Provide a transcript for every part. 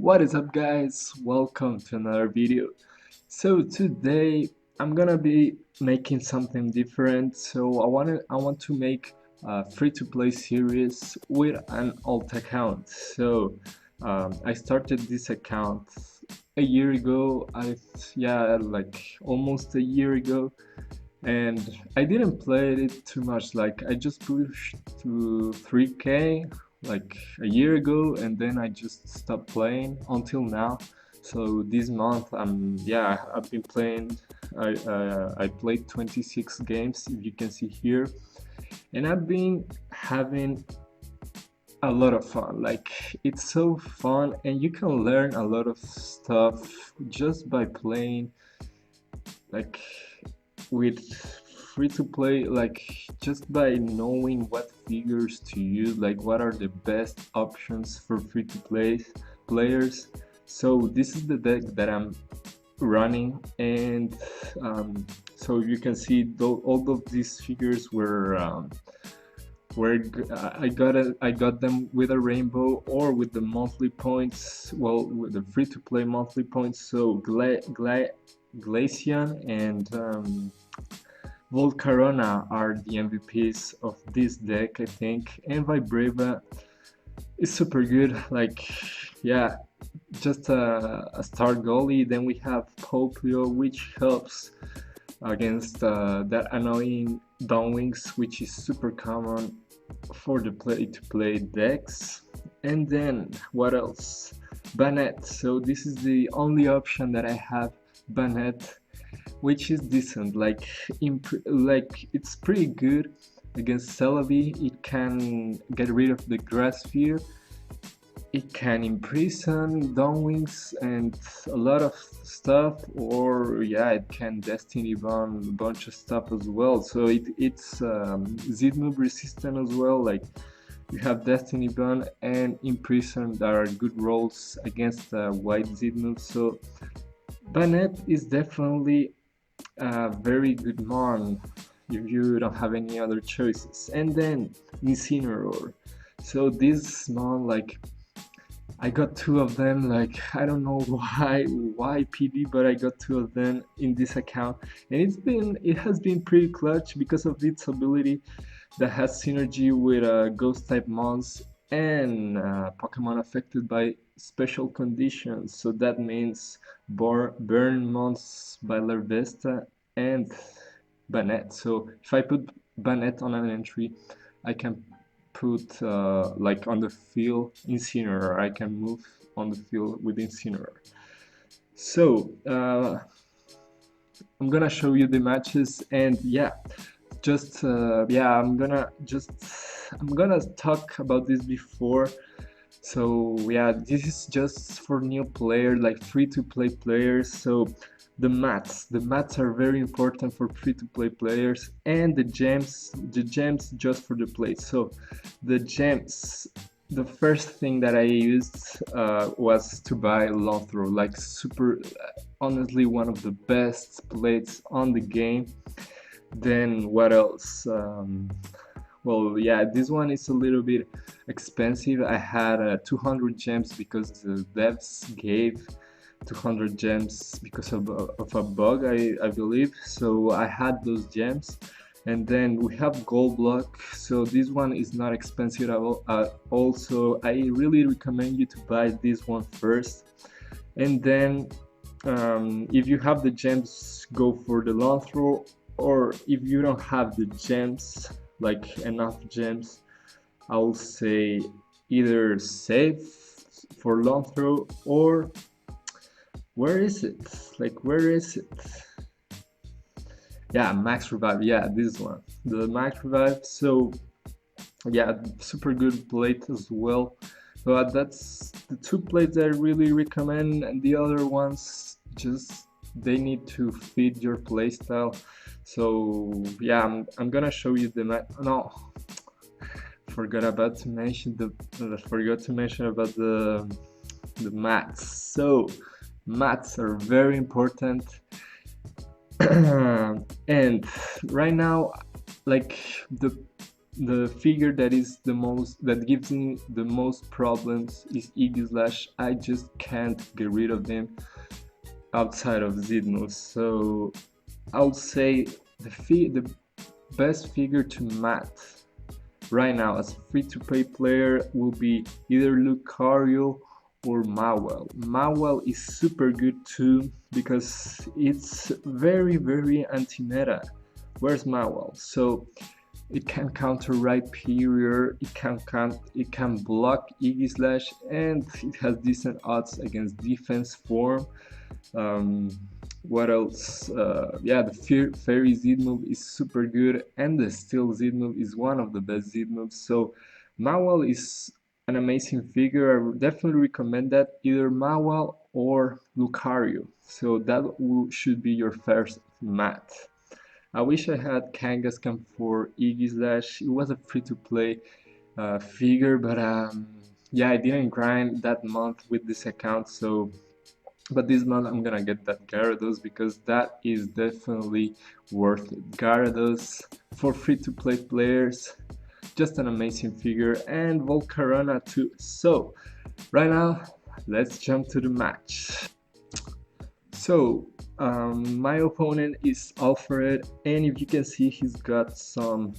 What is up, guys? Welcome to another video. So today I'm gonna be making something different. So I want to make a free-to-play series with an alt account. So I started this account a year ago. Like almost a year ago, and I didn't play it too much. Like I just pushed to 3K like a year ago, and then I just stopped playing until now. So this month I've been playing. I played 26 games, if you can see here, and I've been having a lot of fun. Like it's so fun, and you can learn a lot of stuff just by playing. Like with free to play, like just by knowing what figures to use, like what are the best options for free to play players. So this is the deck that I'm running, and so you can see all of these figures I got them with a rainbow or with the monthly points, well, with the free to play monthly points. So Glacian and Volcarona are the MVPs of this deck, I think, and Vibrava is super good. Like, yeah, just a star goalie. Then we have Popio, which helps against that annoying downwings, which is super common for the play-to-play decks. And then what else? Banet. So this is the only option that I have, Banet, which is decent. Like it's pretty good against Celebi. It can get rid of the grass sphere. It can imprison downwings and a lot of stuff, or yeah, it can destiny bomb a bunch of stuff as well. So it's Z-move resistant as well. Like you have destiny bomb and imprison that are good rolls against white Z-move. So Banet is definitely a very good mon if you don't have any other choices. And then Incineroar. So this mon, like, I got two of them. Like I don't know why PD, but I got two of them in this account, and it has been pretty clutch because of its ability that has synergy with ghost type mons and Pokemon affected by special conditions. So that means burn mons by Larvesta and Banet. So if I put Banet on an entry, I can put like on the field Incineroar. I can move on the field with Incineroar. So I'm gonna show you the matches, and yeah, just I'm gonna talk about this before. So yeah, this is just for new players, like free to play players. So the mats are very important for free to play players, and the gems just for the play. So the gems, the first thing that I used was to buy long throw, like super, honestly one of the best plates on the game. Then what else? Well, yeah, this one is a little bit expensive. I had 200 gems because the devs gave 200 gems because of a bug, I believe. So I had those gems. And then we have gold block. So this one is not expensive at all. Also, I really recommend you to buy this one first. And then if you have the gems, go for the long throw. Or if you don't have the gems, like enough gems, I will say either save for long throw, or where is it? Like, where is it? Yeah, max revive. Yeah, this one, the max revive. So yeah, super good plate as well. But that's the two plates that I really recommend, and the other ones just they need to fit your playstyle. So yeah, I'm gonna show you the no, forgot to mention about the mats. So mats are very important. And right now, like the figure that is the most, that gives me the most problems is Iggy Slash. I just can't get rid of them outside of Zidmos. So I'll say the best figure to math right now as a free-to-play player will be either Lucario or Mawel. Mawel is super good too because it's very anti-meta. Where's Mawel? So it can counter right period, it can block Iggy Slash, and it has decent odds against defense form. What else? Yeah, the Fairy Z move is super good, and the Steel Z move is one of the best Z moves. So Mawel is an amazing figure. I would definitely recommend that, either Mawel or Lucario. So that should be your first mat. I wish I had Kangaskhan for Iggy Slash. It was a free-to-play figure, but yeah, I didn't grind that month with this account, so but this month I'm gonna get that Gyarados because that is definitely worth it. Gyarados for free-to-play players, just an amazing figure, and Volcarona too. So right now, let's jump to the match. So my opponent is Alfred, and if you can see, he's got some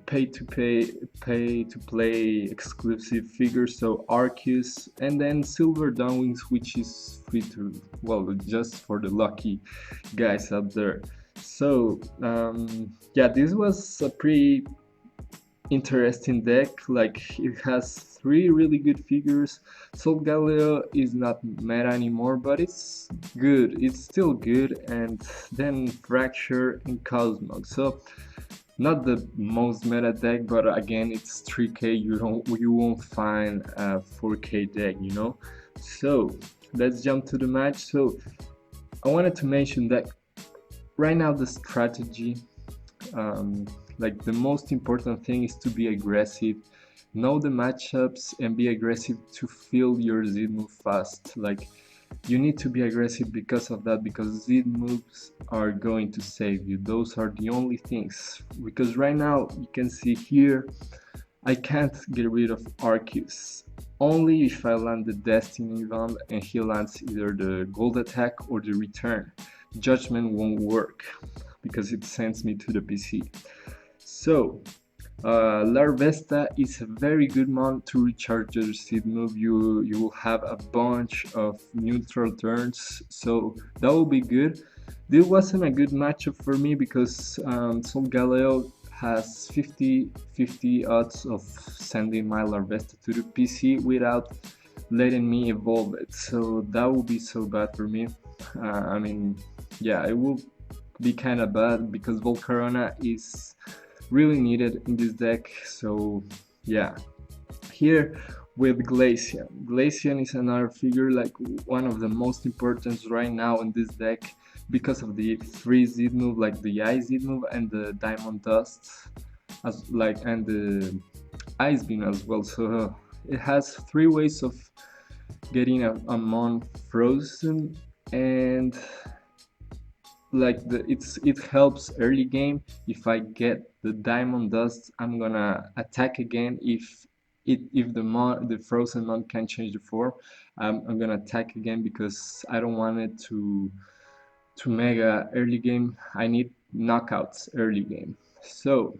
pay to play exclusive figures, so Arceus, and then Silver Dawnwings, which is free to, well, just for the lucky guys out there. So yeah, this was a pretty interesting deck. Like, it has 3 really good figures. Solgaleo is not meta anymore, but it's good, it's still good, and then Fracture and Cosmog. So not the most meta deck, but again, it's 3k, you won't find a 4k deck, you know. So let's jump to the match. So I wanted to mention that right now the strategy, like the most important thing is to be aggressive, know the matchups, and be aggressive to fill your Z move fast. Like, you need to be aggressive because of that, because Z moves are going to save you. Those are the only things, because right now you can see here I can't get rid of Arceus. Only if I land the Destiny Bomb and he lands either the Gold Attack or the Return. Judgment won't work because it sends me to the PC. So Larvesta is a very good mon to recharge your seed move. You will have a bunch of neutral turns, so that will be good. This wasn't a good matchup for me because Solgaleo has 50-50 odds of sending my Larvesta to the PC without letting me evolve it, so that will be so bad for me. I mean, yeah, it will be kind of bad because Volcarona is really needed in this deck. So yeah, here with Glaceon. Glaceon is another figure, like one of the most important right now in this deck because of the free Z move, like the Ice Z move and the Diamond Dust, and the Ice Beam as well. So it has 3 ways of getting a mon frozen, and like it helps early game. If I get the Diamond Dust, I'm gonna attack again. If the frozen mon can change the form, I'm gonna attack again because I don't want it to mega early game. I need knockouts early game. So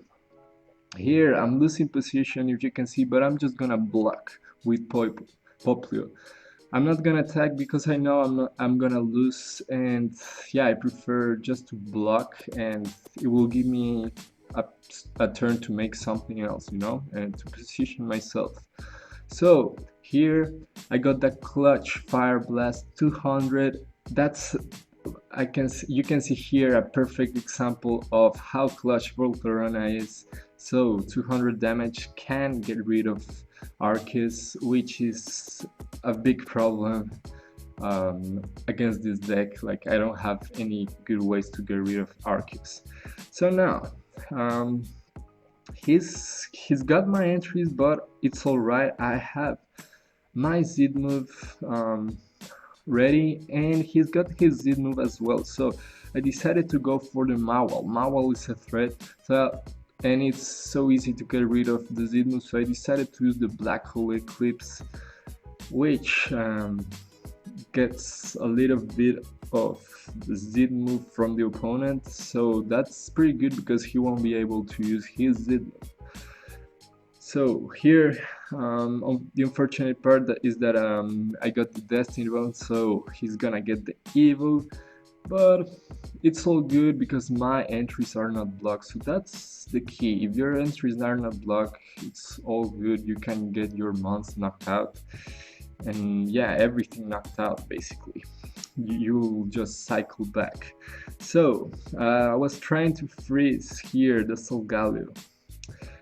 here I'm losing position, if you can see, but I'm just gonna block with Poplio. I'm not gonna attack because I know I'm gonna lose, and yeah, I prefer just to block, and it will give me a turn to make something else, you know, and to position myself. So here I got that clutch Fire Blast 200. That's you can see here a perfect example of how clutch Volcarona is. So 200 damage can get rid of Arceus, which is a big problem against this deck. Like, I don't have any good ways to get rid of Arceus. So now he's got my entries, but it's alright. I have my Z move ready, and he's got his Z move as well. So I decided to go for the Mawel. Mawel is a threat. So and it's so easy to get rid of the Z move, so I decided to use the Black Hole Eclipse, which gets a little bit of the Z move from the opponent, so that's pretty good because he won't be able to use his Z move. So here, the unfortunate part is that I got the Destiny one, so he's gonna get the Evo, but it's all good because my entries are not blocked, so that's the key. If your entries are not blocked, it's all good. You can get your mons knocked out, and yeah, everything knocked out basically. You'll just cycle back. So I was trying to freeze here the Solgaleo.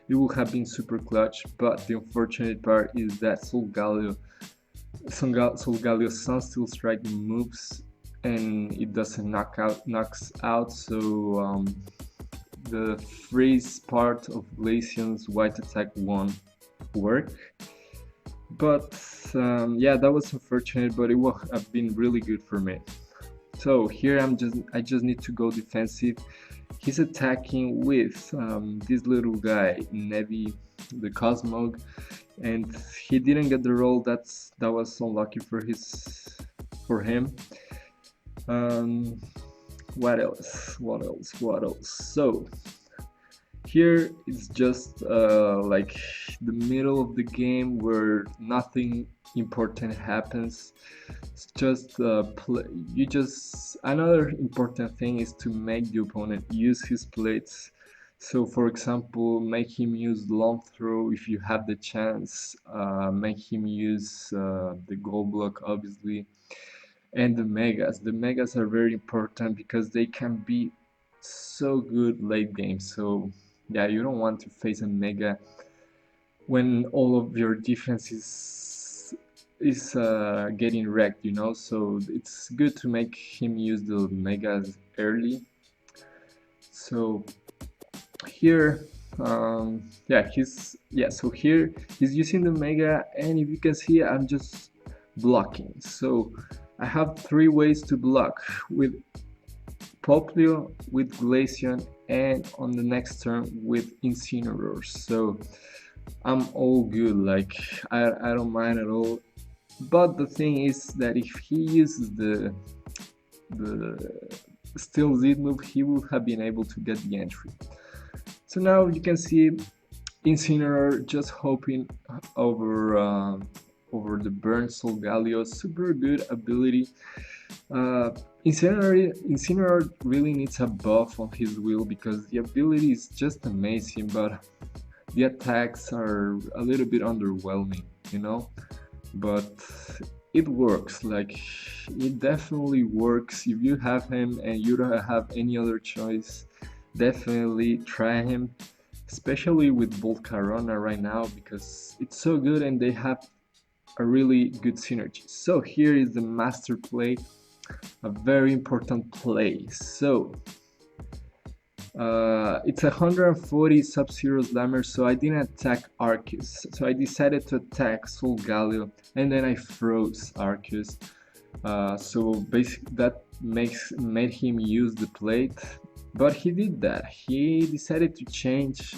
It would have been super clutch, but the unfortunate part is that Solgaleo Sunsteel Strike moves and it doesn't knocks out, so the freeze part of Glacian's white attack won't work. But yeah, that was unfortunate, but it would have been really good for me. So here I just need to go defensive. He's attacking with this little guy, Nevi, the Cosmog, and he didn't get the roll. That was unlucky for him. What else? So here it's just like the middle of the game where nothing important happens. It's just another important thing is to make the opponent use his plates. So for example, make him use long throw if you have the chance, make him use the gold block obviously, and the megas. The megas are very important because they can be so good late game. So yeah, you don't want to face a mega when all of your defense is getting wrecked, you know. So it's good to make him use the megas early. So here so here he's using the mega, and if you can see, I'm just blocking. So I have 3 ways to block: with Poplio, with Glacian, and on the next turn with Incineroar. So I'm all good, like I don't mind at all. But the thing is that if he uses the Steel Z move, he would have been able to get the entry. So now you can see Incineroar just hopping over the burn Solgaleo. Super good ability. Incineroar really needs a buff on his wheel because the ability is just amazing, but the attacks are a little bit underwhelming, you know. But it works, like it definitely works. If you have him and you don't have any other choice, definitely try him, especially with Volcarona right now because it's so good and they have a really good synergy. So here is the master play, a very important play. So it's 140 Sub-Zero Slammer, so I didn't attack Arceus. So I decided to attack Solgaleo, and then I froze Arceus. So basically that made him use the plate, but he did that. He decided to change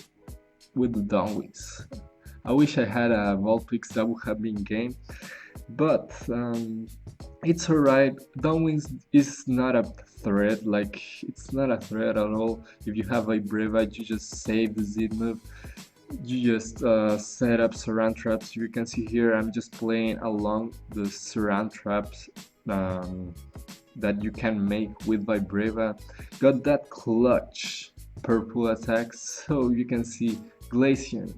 with the downwinds. I wish I had a Vulpix, that would have been game, but it's alright. Downwinds is not a threat, like it's not a threat at all. If you have a Breva, you just save the Z move, you just set up Surround Traps. You can see here I'm just playing along the Surround Traps that you can make with Vibrava. Got that clutch purple attack, so you can see Glacian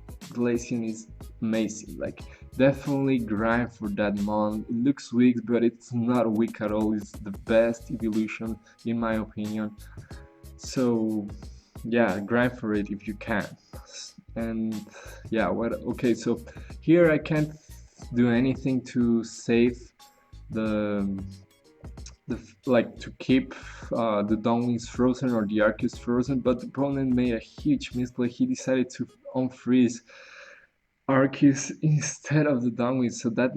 is amazing. Like definitely grind for that mon. It looks weak, but it's not weak at all. It's the best evolution in my opinion. So yeah, grind for it if you can. And yeah, okay, so here I can't do anything to save like to keep the downwings frozen or the Arceus frozen, but the opponent made a huge misplay. He decided to unfreeze Arceus instead of the downwings, so that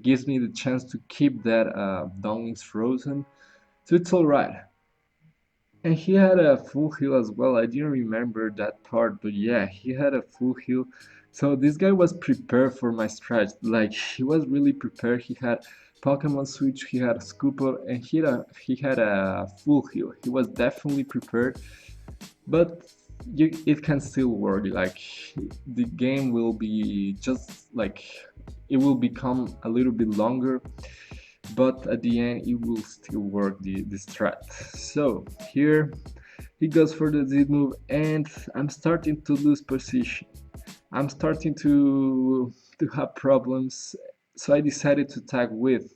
gives me the chance to keep that downwings frozen. So it's alright. And he had a full heal as well. I didn't remember that part, but yeah, he had a full heal. So this guy was prepared for my strat. Like he was really prepared. He had Pokemon Switch, he had a Scoop Up, and he had a full heal. He was definitely prepared, but it can still work. Like the game will be just like it will become a little bit longer, but at the end it will still work the strat. So here he goes for the Z move, and I'm starting to lose position. I'm starting to have problems, so I decided to tag with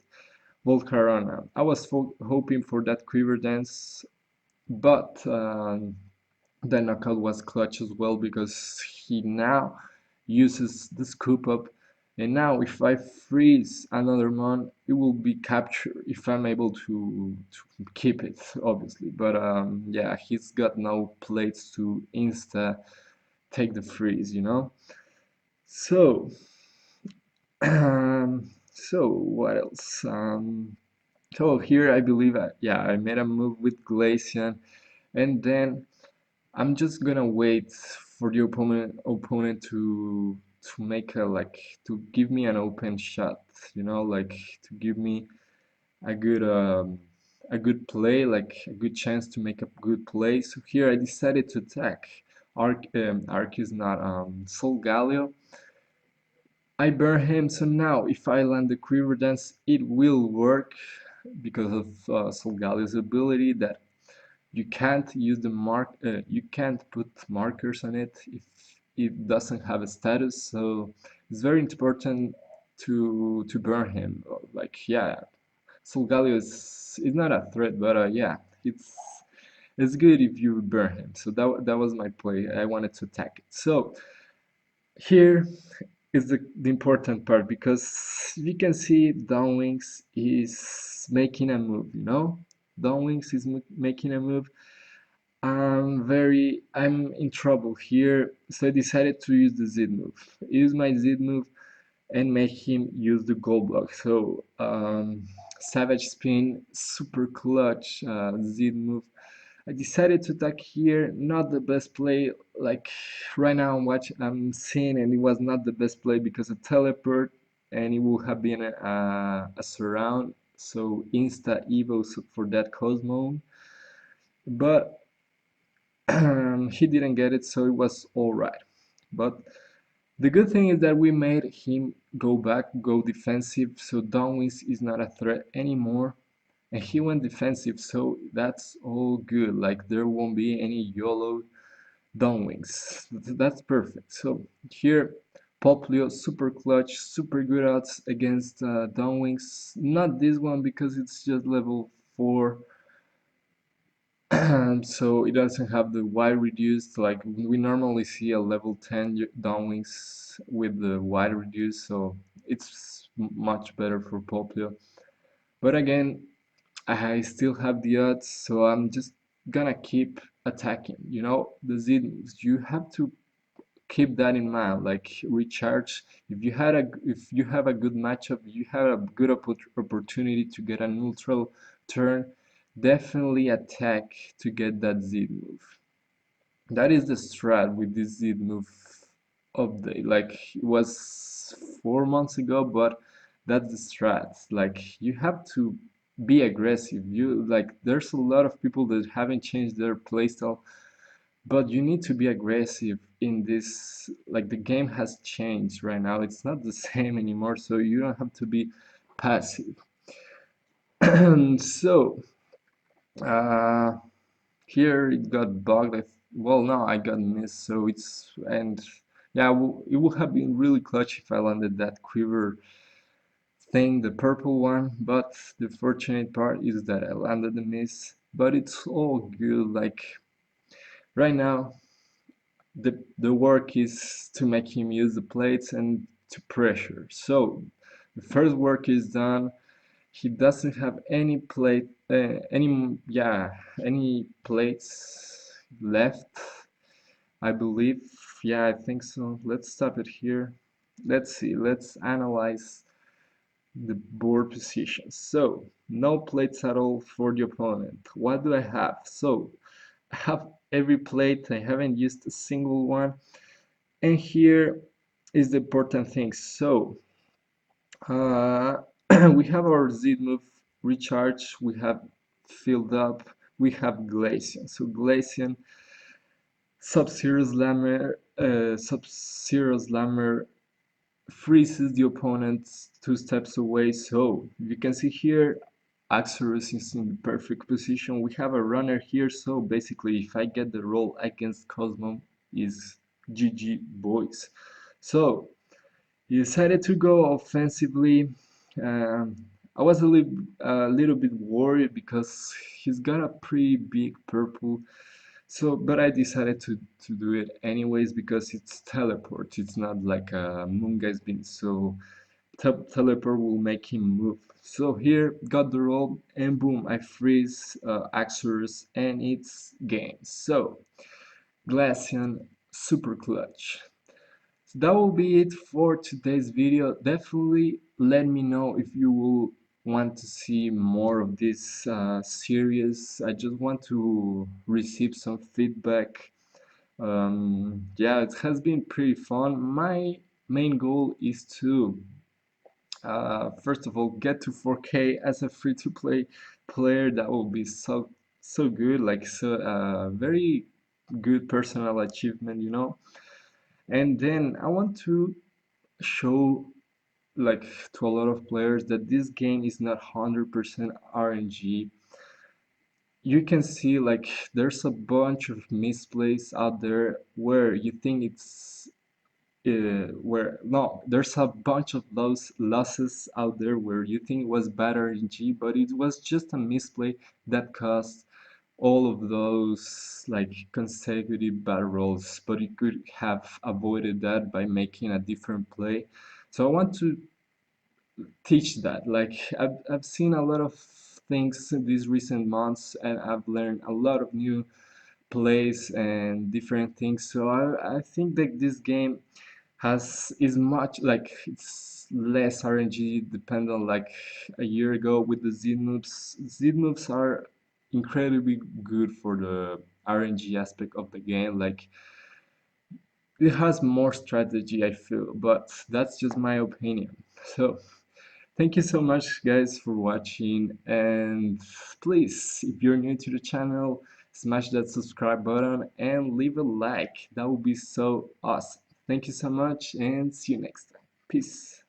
Volcarona. I was hoping for that Quiver Dance, but the knockout was clutch as well because he now uses the scoop up, and now if I freeze another mon, it will be captured if I'm able to keep it, obviously. But yeah, he's got no plates to insta take the freeze. So so what else? So here I believe yeah, I made a move with Glacian, and then I'm just gonna wait for the opponent to make a like to give me an open shot, like to give me a good play, like a good chance to make a good play. So here I decided to attack. Arc is not Soul Galio. I burn him, so now if I land the Quiver Dance, it will work because of Soul Galio's ability that you can't use you can't put markers on it if it doesn't have a status, so it's very important to burn him. Like yeah, Solgaleo is not a threat, but yeah, it's good if you burn him. So that was my play. I wanted to attack it. So here is the important part, because you can see Downwings is making a move. Downwings is making a move. I'm in trouble here, so I decided to use the Z move. Use my Z move and make him use the gold block. So Savage Spin, super clutch Z move. I decided to attack here, not the best play. Like right now I'm seeing, and it was not the best play because of teleport, and it would have been a surround. So insta evo for that Cosmo, but he didn't get it, so it was alright. But the good thing is that we made him go back, go defensive, so Downwings is not a threat anymore. And he went defensive, so that's all good. Like there won't be any YOLO Downwings. That's perfect. So here, Poplio, super clutch, super good odds against Downwings. Not this one because it's just level 4. So it doesn't have the wide reduced, like we normally see a level 10 downwings with the wide reduced, so it's much better for Poplio. But again, I still have the odds, so I'm just gonna keep attacking. The Z moves, you have to keep that in mind, like recharge. If you have a good matchup, you have a good opportunity to get a neutral turn, definitely attack to get that Z move. That is the strat with this Z move update. Like it was 4 months ago, but that's the strat. Like you have to be aggressive. There's a lot of people that haven't changed their playstyle, but you need to be aggressive in this. Like the game has changed right now. It's not the same anymore, so you don't have to be passive. So uh, here it got bugged. Well, no, I got missed. So and yeah, it would have been really clutch if I landed that quiver thing, the purple one. But the fortunate part is that I landed the miss. But it's all good. Like right now, the work is to make him use the plates and to pressure. So the first work is done. He doesn't have any any plates left, I believe. Yeah, I think so. Let's stop it here. Let's see. Let's analyze the board positions. So no plates at all for the opponent. What do I have? So have every plate, I haven't used a single one. And here is the important thing. So uh, we have our Z move recharge, we have filled up, we have Glacian. So Glacian, Sub-Zero Slammer freezes the opponent 2 steps away. So you can see here Axorus is in the perfect position. We have a runner here, so basically if I get the roll against Cosmo is GG boys. So he decided to go offensively. Um, I was a little bit worried because he's got a pretty big purple. So, but I decided to do it anyways because it's teleport. It's not like a Moon Guy's Beam. So teleport will make him move. So here, got the roll, and boom, I freeze Axorus, and it's game. So, Glacian, super clutch. So that will be it for today's video. Definitely let me know if you will want to see more of this series. I just want to receive some feedback. Yeah, it has been pretty fun. My main goal is to first of all get to 4K as a free-to-play player. That will be so good, like so very good personal achievement, you know. And then I want to show like to a lot of players that this game is not 100% RNG. You can see like there's a bunch of misplays out there where you think it's where no, there's a bunch of those losses out there where you think it was bad RNG, but it was just a misplay that caused all of those like consecutive bad rolls, but you could have avoided that by making a different play. So I want to teach that. Like I've seen a lot of things in these recent months, and I've learned a lot of new plays and different things. So I think that this game is much like it's less RNG dependent like a year ago with the Z moves. Z moves are incredibly good for the RNG aspect of the game. Like it has more strategy, I feel, but that's just my opinion. So thank you so much guys for watching, and please, if you're new to the channel, smash that subscribe button and leave a like. That would be so awesome. Thank you so much and see you next time. Peace.